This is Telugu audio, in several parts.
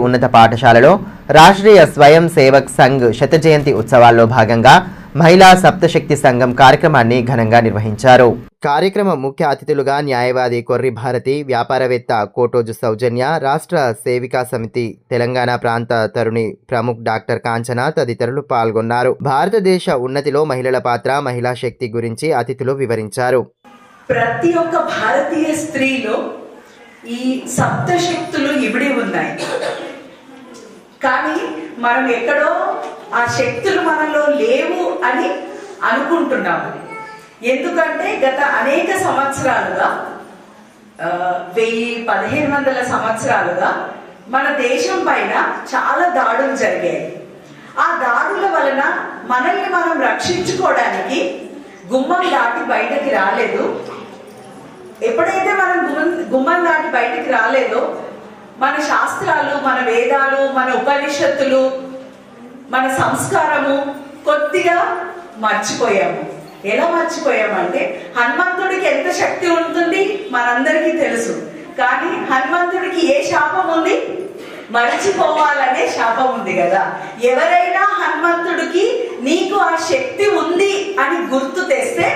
ఉన్నత పాఠశాలలో రాష్ట్రీయ స్వయం సేవక్ సంఘ్ శత జయంతి ఉత్సవాల్లో భాగంగా మహిళా సప్తశక్తి సంఘం కార్యక్రమాన్ని ఘనంగా నిర్వహించారు. కార్యక్రమ ముఖ్య అతిథులుగా న్యాయవాది కొర్రి భారతి, వ్యాపారవేత్త కోటోజు సౌజన్య, రాష్ట్ర సేవికా సమితి తెలంగాణ ప్రాంత తరుణి ప్రముఖ్ డాక్టర్ కాంచన తదితరులు పాల్గొన్నారు. భారతదేశ ఉన్నతిలో మహిళల పాత్ర, మహిళా శక్తి గురించి అతిథులు వివరించారు. ప్రతి ఒక్క భారతీయ స్త్రీలో ఈ సప్తశక్తులు ఇమిడి ఉన్నాయి. కానీ మనం ఎక్కడో ఆ శక్తులు మనలో లేవు అని అనుకుంటున్నాము. ఎందుకంటే గత అనేక సంవత్సరాలుగా 1000-1500 సంవత్సరాలుగా మన దేశం పైన చాలా దాడులు జరిగాయి. ఆ దాడుల వలన మనల్ని మనం రక్షించుకోవడానికి గుమ్మం దాటి బయటకి రాలేదు. ఎప్పుడైతే మనం గుమ్మం దాటి బయటికి రాలేదో మన శాస్త్రాలు, మన వేదాలు, మన ఉపనిషత్తులు, మన సంస్కారము కొద్దిగా మర్చిపోయాము. ఎలా మర్చిపోయామంటే, హనుమంతుడికి ఎంత శక్తి ఉంటుంది మనందరికీ తెలుసు. కానీ హనుమంతుడికి ఏ శాపం ఉంది? మర్చిపోవాలనే శాపం ఉంది కదా. ఎవరైనా హనుమంతుడికి నీకు ఆ శక్తి ఉంది అని గుర్తు తెస్తే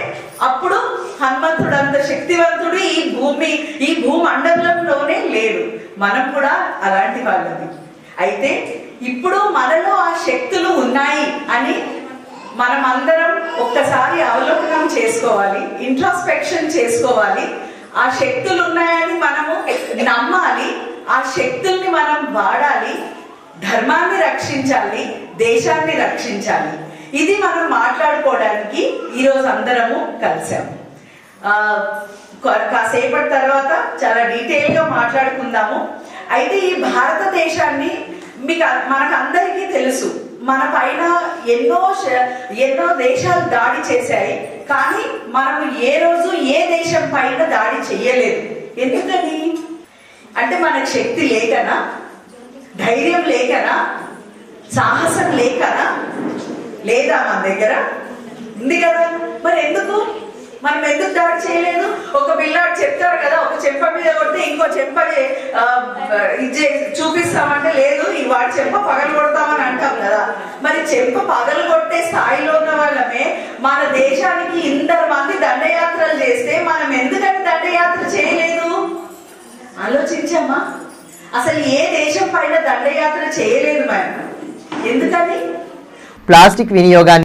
అప్పుడు హనుమంతుడు అంత శక్తివంతుడు ఈ భూమండలంలోనే లేడు. మనం కూడా అలాంటి వాళ్ళని. అయితే ఇప్పుడు మనలో ఆ శక్తులు ఉన్నాయి అని మనం అందరం ఒక్కసారి అవలోకనం చేసుకోవాలి, ఇంట్రాస్పెక్షన్ చేసుకోవాలి. ఆ శక్తులు ఉన్నాయని మనము నమ్మాలి. ఆ శక్తుల్ని మనం వాడాలి, ధర్మాన్ని రక్షించాలి, దేశాన్ని రక్షించాలి. ఇది మనం మాట్లాడుకోవడానికి ఈరోజు అందరము కలిసాము. కాసేపటి తర్వాత చాలా డీటెయిల్గా మాట్లాడుకుందాము. అయితే ఈ భారతదేశాన్ని మనకందరికీ తెలుసు, మన పైన ఎన్నో దేశాలు దాడి చేశాయి. కానీ మనం ఏ రోజు ఏ దేశం పైన దాడి చెయ్యలేదు. ఎందుకని అంటే మనకు శక్తి లేకనా, ధైర్యం లేకనా, సాహసం లేకనా? లేదా? మన దగ్గర ఉంది కదా. మరి మనం ఎందుకు దాడి చేయలేదు? ఒక పిల్లాడు చెప్తారు కదా, ఒక చెంప మీద కొడితే ఇంకో చెంప చూపిస్తామంటే లేదు, ఈ వాడి చెంప పగలు కొడతామని అంటాం కదా. మరి చెంప పగలు కొట్టే స్థాయిలో ఉన్న వాళ్ళమే మన దేశానికి ఇంతమంది దండయాత్రలు చేస్తే మనం ఎందుకని దండయాత్ర చేయలేదు? ఆలోచించామా? అసలు ఏ దేశం పైన దండయాత్ర చేయలేదు మనం? ఎందుకని? ప్లాస్టిక్ వినియోగాన్ని